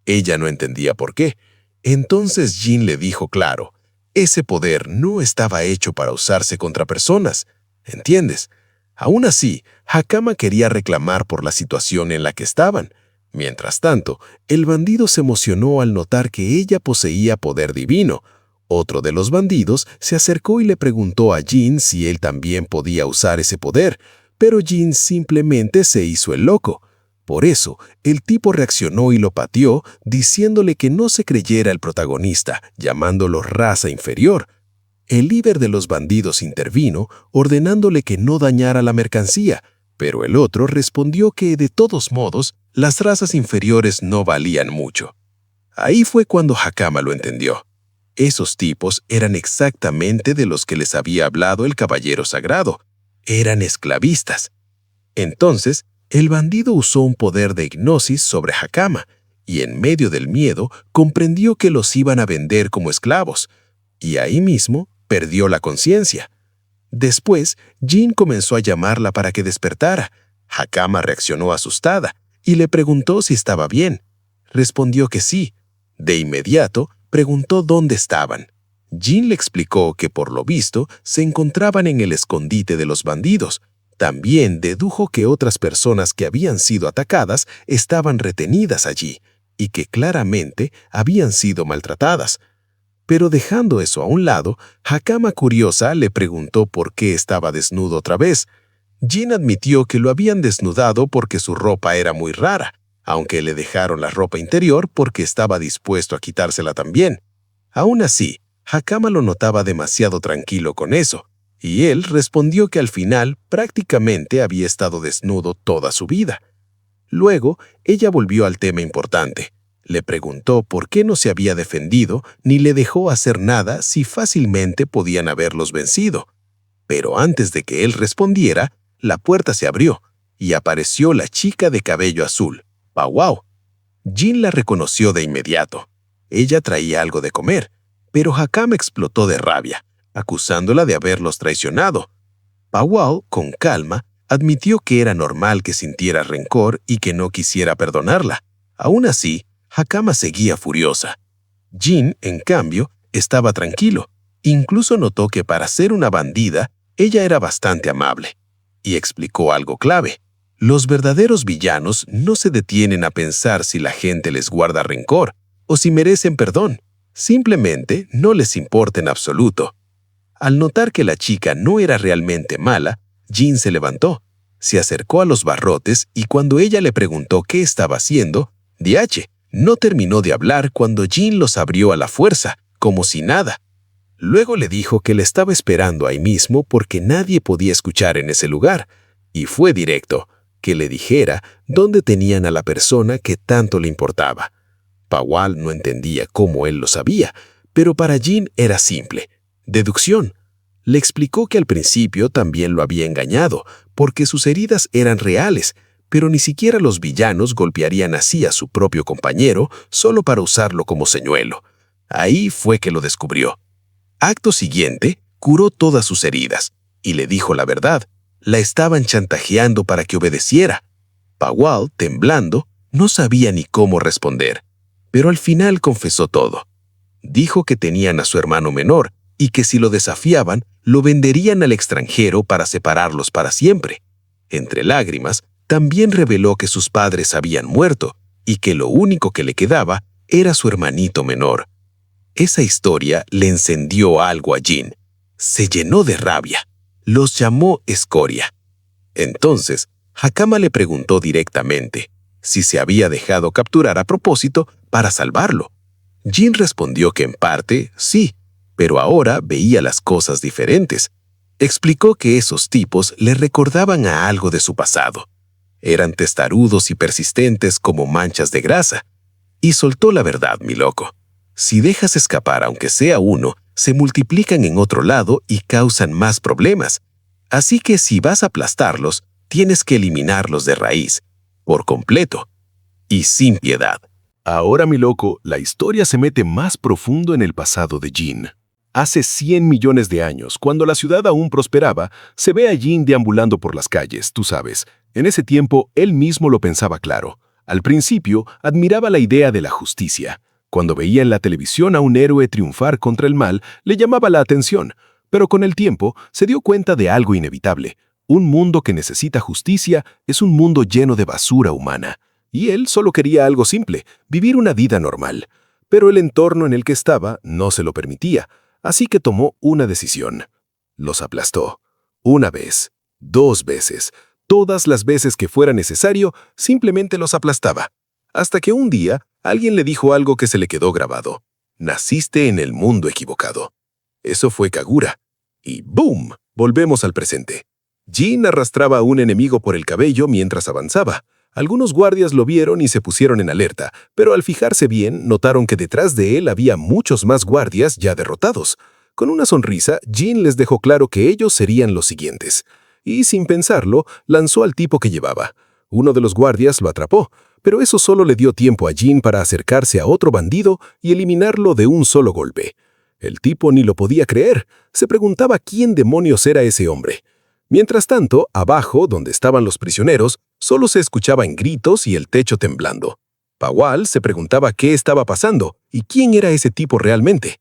Ella no entendía por qué. Entonces Jin le dijo claro, ese poder no estaba hecho para usarse contra personas, ¿entiendes? Aún así, Hakama quería reclamar por la situación en la que estaban. Mientras tanto, el bandido se emocionó al notar que ella poseía poder divino. Otro de los bandidos se acercó y le preguntó a Jin si él también podía usar ese poder, pero Jin simplemente se hizo el loco. Por eso, el tipo reaccionó y lo pateó, diciéndole que no se creyera el protagonista, llamándolo raza inferior. El líder de los bandidos intervino, ordenándole que no dañara la mercancía, pero el otro respondió que, de todos modos, las razas inferiores no valían mucho. Ahí fue cuando Hakama lo entendió. Esos tipos eran exactamente de los que les había hablado el caballero sagrado. Eran esclavistas. Entonces, el bandido usó un poder de hipnosis sobre Hakama, y en medio del miedo comprendió que los iban a vender como esclavos, y ahí mismo perdió la conciencia. Después, Jin comenzó a llamarla para que despertara. Hakama reaccionó asustada y le preguntó si estaba bien. Respondió que sí. De inmediato, preguntó dónde estaban. Jin le explicó que, por lo visto, se encontraban en el escondite de los bandidos. También dedujo que otras personas que habían sido atacadas estaban retenidas allí y que claramente habían sido maltratadas. Pero dejando eso a un lado, Hakama, curiosa, le preguntó por qué estaba desnudo otra vez. Jin admitió que lo habían desnudado porque su ropa era muy rara, aunque le dejaron la ropa interior porque estaba dispuesto a quitársela también. Aún así, Hakama lo notaba demasiado tranquilo con eso, y él respondió que al final prácticamente había estado desnudo toda su vida. Luego, ella volvió al tema importante. Le preguntó por qué no se había defendido ni le dejó hacer nada si fácilmente podían haberlos vencido. Pero antes de que él respondiera, la puerta se abrió y apareció la chica de cabello azul, Powwow. Jin la reconoció de inmediato. Ella traía algo de comer, pero Hakama explotó de rabia, acusándola de haberlos traicionado. Powwow, con calma, admitió que era normal que sintiera rencor y que no quisiera perdonarla. Aún así, Hakama seguía furiosa. Jin, en cambio, estaba tranquilo. Incluso notó que para ser una bandida, ella era bastante amable. Y explicó algo clave. Los verdaderos villanos no se detienen a pensar si la gente les guarda rencor o si merecen perdón. Simplemente no les importa en absoluto. Al notar que la chica no era realmente mala, Jin se levantó, se acercó a los barrotes y cuando ella le preguntó qué estaba haciendo, DH, no terminó de hablar cuando Jin los abrió a la fuerza, como si nada. Luego le dijo que le estaba esperando ahí mismo porque nadie podía escuchar en ese lugar, y fue directo, que le dijera dónde tenían a la persona que tanto le importaba. Powwow no entendía cómo él lo sabía, pero para Jin era simple. Deducción. Le explicó que al principio también lo había engañado, porque sus heridas eran reales, pero ni siquiera los villanos golpearían así a su propio compañero solo para usarlo como señuelo. Ahí fue que lo descubrió. Acto siguiente, curó todas sus heridas y le dijo la verdad. La estaban chantajeando para que obedeciera. Powwow, temblando, no sabía ni cómo responder, pero al final confesó todo. Dijo que tenían a su hermano menor y que si lo desafiaban, lo venderían al extranjero para separarlos para siempre. Entre lágrimas, también reveló que sus padres habían muerto y que lo único que le quedaba era su hermanito menor. Esa historia le encendió algo a Jin. Se llenó de rabia. Los llamó escoria. Entonces, Hakama le preguntó directamente si se había dejado capturar a propósito para salvarlo. Jin respondió que en parte sí, pero ahora veía las cosas diferentes. Explicó que esos tipos le recordaban a algo de su pasado. Eran testarudos y persistentes como manchas de grasa. Y soltó la verdad, mi loco. Si dejas escapar aunque sea uno, se multiplican en otro lado y causan más problemas. Así que si vas a aplastarlos, tienes que eliminarlos de raíz. por completo y sin piedad. Ahora, mi loco, la historia se mete más profundo en el pasado de Jin. Hace 100 millones de años, cuando la ciudad aún prosperaba, se ve a Jin deambulando por las calles, tú sabes. En ese tiempo, él mismo lo pensaba claro. Al principio, admiraba la idea de la justicia. Cuando veía en la televisión a un héroe triunfar contra el mal, le llamaba la atención. Pero con el tiempo, se dio cuenta de algo inevitable. Un mundo que necesita justicia es un mundo lleno de basura humana. Y él solo quería algo simple, vivir una vida normal. Pero el entorno en el que estaba no se lo permitía, así que tomó una decisión. Los aplastó. Una vez, 2 veces, todas las veces que fuera necesario, simplemente los aplastaba. Hasta que un día, alguien le dijo algo que se le quedó grabado. Naciste en el mundo equivocado. Eso fue Kagura. Y ¡boom! Volvemos al presente. Jin arrastraba a un enemigo por el cabello mientras avanzaba. Algunos guardias lo vieron y se pusieron en alerta, pero al fijarse bien, notaron que detrás de él había muchos más guardias ya derrotados. Con una sonrisa, Jin les dejó claro que ellos serían los siguientes. Y sin pensarlo, lanzó al tipo que llevaba. Uno de los guardias lo atrapó, pero eso solo le dio tiempo a Jin para acercarse a otro bandido y eliminarlo de un solo golpe. El tipo ni lo podía creer. Se preguntaba quién demonios era ese hombre. Mientras tanto, abajo, donde estaban los prisioneros, solo se escuchaban gritos y el techo temblando. Pawal se preguntaba qué estaba pasando y quién era ese tipo realmente.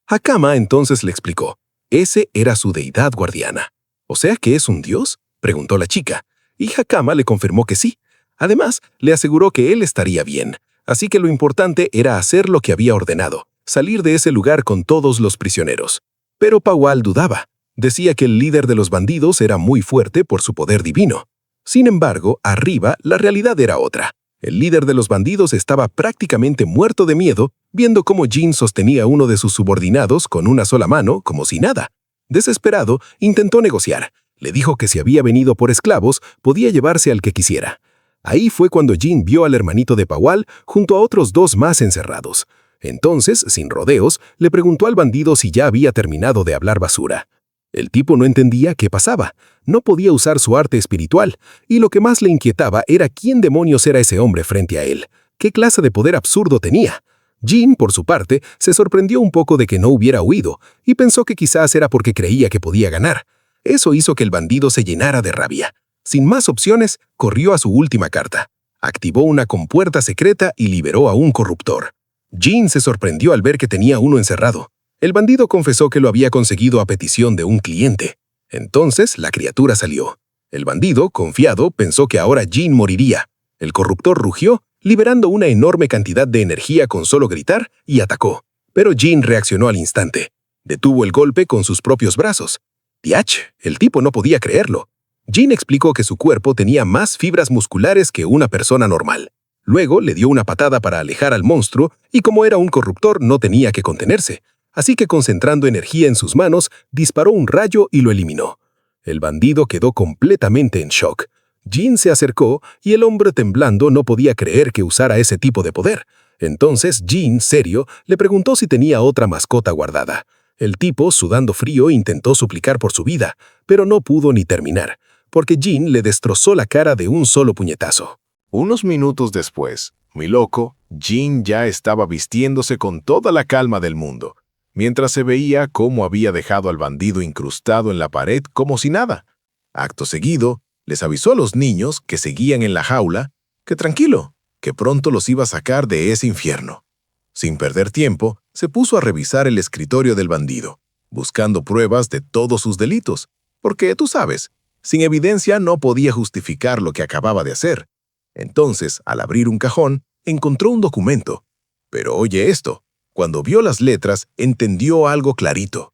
Hakama entonces le explicó. Ese era su deidad guardiana. ¿O sea que es un dios?, preguntó la chica, y Hakama le confirmó que sí. Además, le aseguró que él estaría bien, así que lo importante era hacer lo que había ordenado, salir de ese lugar con todos los prisioneros. Pero Pawal dudaba. Decía que el líder de los bandidos era muy fuerte por su poder divino. Sin embargo, arriba, la realidad era otra. El líder de los bandidos estaba prácticamente muerto de miedo, viendo cómo Jin sostenía a uno de sus subordinados con una sola mano, como si nada. Desesperado, intentó negociar. Le dijo que si había venido por esclavos, podía llevarse al que quisiera. Ahí fue cuando Jin vio al hermanito de Pawal junto a otros 2 más encerrados. Entonces, sin rodeos, le preguntó al bandido si ya había terminado de hablar basura. El tipo no entendía qué pasaba. No podía usar su arte espiritual, y lo que más le inquietaba era quién demonios era ese hombre frente a él. ¿Qué clase de poder absurdo tenía? Jin, por su parte, se sorprendió un poco de que no hubiera huido, y pensó que quizás era porque creía que podía ganar. Eso hizo que el bandido se llenara de rabia. Sin más opciones, corrió a su última carta. Activó una compuerta secreta y liberó a un corruptor. Jin se sorprendió al ver que tenía uno encerrado. El bandido confesó que lo había conseguido a petición de un cliente. Entonces, la criatura salió. El bandido, confiado, pensó que ahora Jin moriría. El corruptor rugió, liberando una enorme cantidad de energía con solo gritar, y atacó. Pero Jin reaccionó al instante. Detuvo el golpe con sus propios brazos. ¡Diach! El tipo no podía creerlo. Jin explicó que su cuerpo tenía más fibras musculares que una persona normal. Luego le dio una patada para alejar al monstruo, y como era un corruptor no tenía que contenerse. Así que concentrando energía en sus manos, disparó un rayo y lo eliminó. El bandido quedó completamente en shock. Jin se acercó y el hombre temblando no podía creer que usara ese tipo de poder. Entonces Jin, serio, le preguntó si tenía otra mascota guardada. El tipo, sudando frío, intentó suplicar por su vida, pero no pudo ni terminar, porque Jin le destrozó la cara de un solo puñetazo. Unos minutos después, mi loco, Jin ya estaba vistiéndose con toda la calma del mundo, mientras se veía cómo había dejado al bandido incrustado en la pared como si nada. Acto seguido, les avisó a los niños que seguían en la jaula que tranquilo, que pronto los iba a sacar de ese infierno. Sin perder tiempo, se puso a revisar el escritorio del bandido, buscando pruebas de todos sus delitos, porque, tú sabes, sin evidencia no podía justificar lo que acababa de hacer. Entonces, al abrir un cajón, encontró un documento. Pero oye esto. Cuando vio las letras, entendió algo clarito.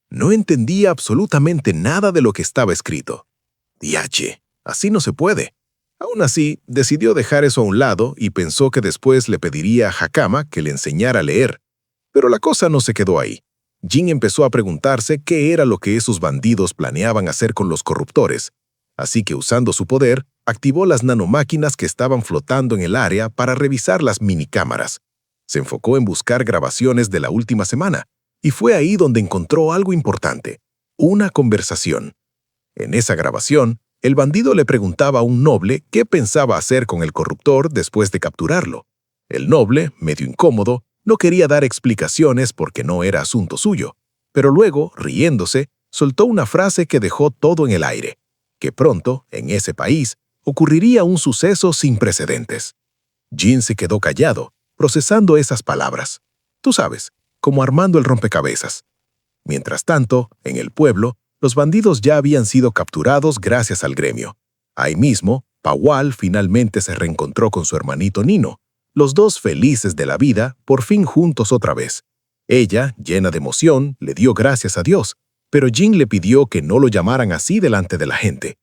No entendía absolutamente nada de lo que estaba escrito. Diache, así no se puede. Aún así, decidió dejar eso a un lado y pensó que después le pediría a Hakama que le enseñara a leer. Pero la cosa no se quedó ahí. Jin empezó a preguntarse qué era lo que esos bandidos planeaban hacer con los corruptores. Así que usando su poder, activó las nanomáquinas que estaban flotando en el área para revisar las minicámaras. Se enfocó en buscar grabaciones de la última semana, y fue ahí donde encontró algo importante, una conversación. En esa grabación, El bandido le preguntaba a un noble qué pensaba hacer con el corruptor después de capturarlo. El noble, medio incómodo, no quería dar explicaciones porque no era asunto suyo, pero luego, riéndose, soltó una frase que dejó todo en el aire, que pronto, en ese país, ocurriría un suceso sin precedentes. Jin se quedó callado, procesando esas palabras. Tú sabes, como armando el rompecabezas. Mientras tanto, en el pueblo, los bandidos ya habían sido capturados gracias al gremio. Ahí mismo, Pawal finalmente se reencontró con su hermanito Nino, los dos felices de la vida, por fin juntos otra vez. Ella, llena de emoción, le dio gracias a Dios, pero Jin le pidió que no lo llamaran así delante de la gente.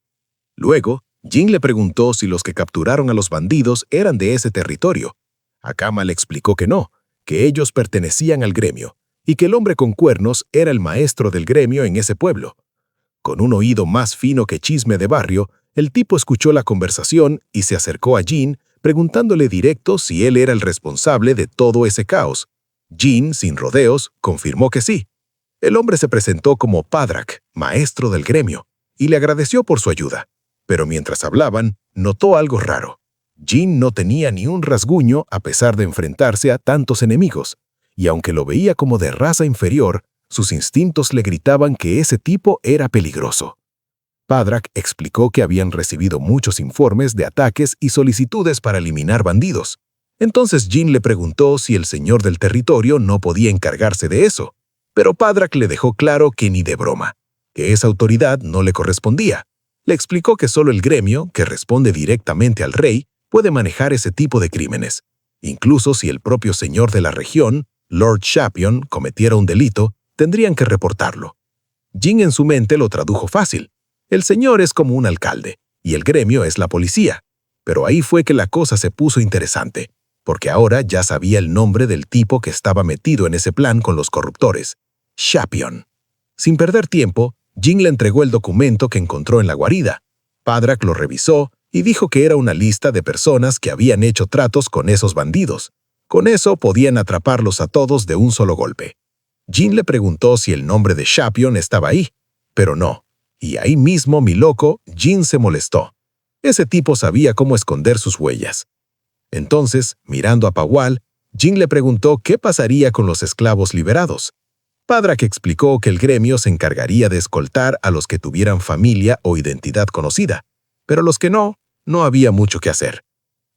Luego, Jin le preguntó si los que capturaron a los bandidos eran de ese territorio. Akama le explicó que no, que ellos pertenecían al gremio, y que el hombre con cuernos era el maestro del gremio en ese pueblo. Con un oído más fino que chisme de barrio, el tipo escuchó la conversación y se acercó a Jin, preguntándole directo si él era el responsable de todo ese caos. Jin, sin rodeos, confirmó que sí. El hombre se presentó como Padrak, maestro del gremio, y le agradeció por su ayuda. Pero mientras hablaban, notó algo raro. Jin no tenía ni un rasguño a pesar de enfrentarse a tantos enemigos, y aunque lo veía como de raza inferior, sus instintos le gritaban que ese tipo era peligroso. Padrak explicó que habían recibido muchos informes de ataques y solicitudes para eliminar bandidos. Entonces Jin le preguntó si el señor del territorio no podía encargarse de eso, pero Padrak le dejó claro que ni de broma, que esa autoridad no le correspondía. Le explicó que solo el gremio, que responde directamente al rey, puede manejar ese tipo de crímenes. Incluso si el propio señor de la región, Lord Shapion, cometiera un delito, tendrían que reportarlo. Jin en su mente lo tradujo fácil. El señor es como un alcalde, y el gremio es la policía. Pero ahí fue que la cosa se puso interesante, porque ahora ya sabía el nombre del tipo que estaba metido en ese plan con los corruptores, Shapion. Sin perder tiempo, Jin le entregó el documento que encontró en la guarida. Padrak lo revisó y dijo que era una lista de personas que habían hecho tratos con esos bandidos. Con eso podían atraparlos a todos de un solo golpe. Jin le preguntó si el nombre de Shapion estaba ahí, pero no. Y ahí mismo, mi loco, Jin se molestó. Ese tipo sabía cómo esconder sus huellas. Entonces, mirando a Pawal, Jin le preguntó qué pasaría con los esclavos liberados. Padrak explicó que el gremio se encargaría de escoltar a los que tuvieran familia o identidad conocida, pero los que no había mucho que hacer.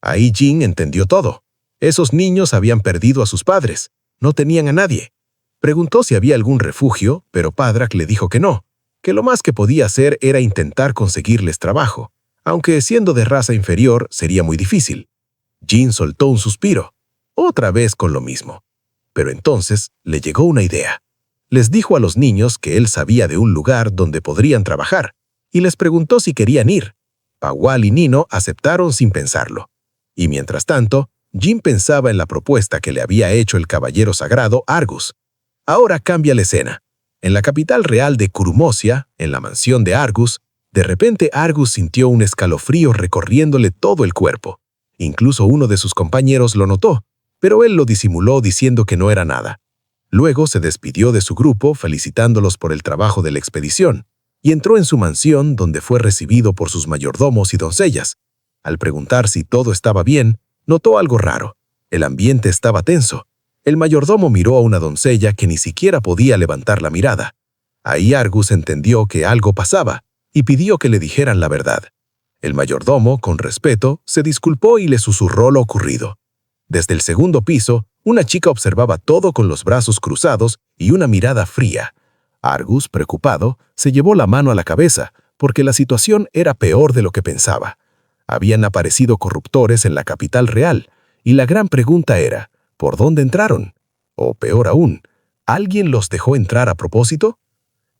Ahí Jin entendió todo. Esos niños habían perdido a sus padres, no tenían a nadie. Preguntó si había algún refugio, pero Padrak le dijo que no, que lo más que podía hacer era intentar conseguirles trabajo, aunque siendo de raza inferior sería muy difícil. Jin soltó un suspiro, otra vez con lo mismo. Pero entonces le llegó una idea. Les dijo a los niños que él sabía de un lugar donde podrían trabajar, y les preguntó si querían ir. Pawal y Nino aceptaron sin pensarlo. Y mientras tanto, Jin pensaba en la propuesta que le había hecho el caballero sagrado Argus. Ahora cambia la escena. En la capital real de Kurumosia, en la mansión de Argus, de repente Argus sintió un escalofrío recorriéndole todo el cuerpo. Incluso uno de sus compañeros lo notó, pero él lo disimuló diciendo que no era nada. Luego se despidió de su grupo felicitándolos por el trabajo de la expedición y entró en su mansión donde fue recibido por sus mayordomos y doncellas. Al preguntar si todo estaba bien, notó algo raro. El ambiente estaba tenso. El mayordomo miró a una doncella que ni siquiera podía levantar la mirada. Ahí Argus entendió que algo pasaba y pidió que le dijeran la verdad. El mayordomo, con respeto, se disculpó y le susurró lo ocurrido. Desde el segundo piso, una chica observaba todo con los brazos cruzados y una mirada fría. Argus, preocupado, se llevó la mano a la cabeza, porque la situación era peor de lo que pensaba. Habían aparecido corruptores en la capital real, y la gran pregunta era, ¿por dónde entraron? O peor aún, ¿alguien los dejó entrar a propósito?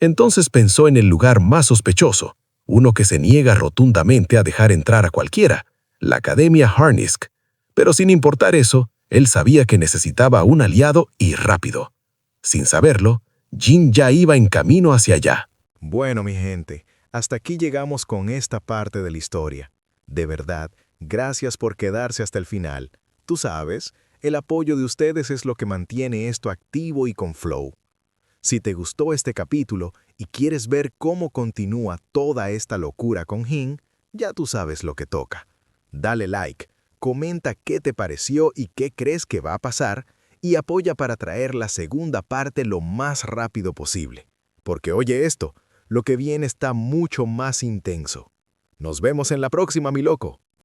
Entonces pensó en el lugar más sospechoso, uno que se niega rotundamente a dejar entrar a cualquiera, la Academia Harnisk. Pero sin importar eso, él sabía que necesitaba un aliado y rápido. Sin saberlo, Jin ya iba en camino hacia allá. Bueno, mi gente, hasta aquí llegamos con esta parte de la historia. De verdad, gracias por quedarse hasta el final. Tú sabes, el apoyo de ustedes es lo que mantiene esto activo y con flow. Si te gustó este capítulo y quieres ver cómo continúa toda esta locura con Jin, ya tú sabes lo que toca. Dale like, comenta qué te pareció y qué crees que va a pasar, y apoya para traer la segunda parte lo más rápido posible. Porque oye esto, lo que viene está mucho más intenso. Nos vemos en la próxima, mi loco.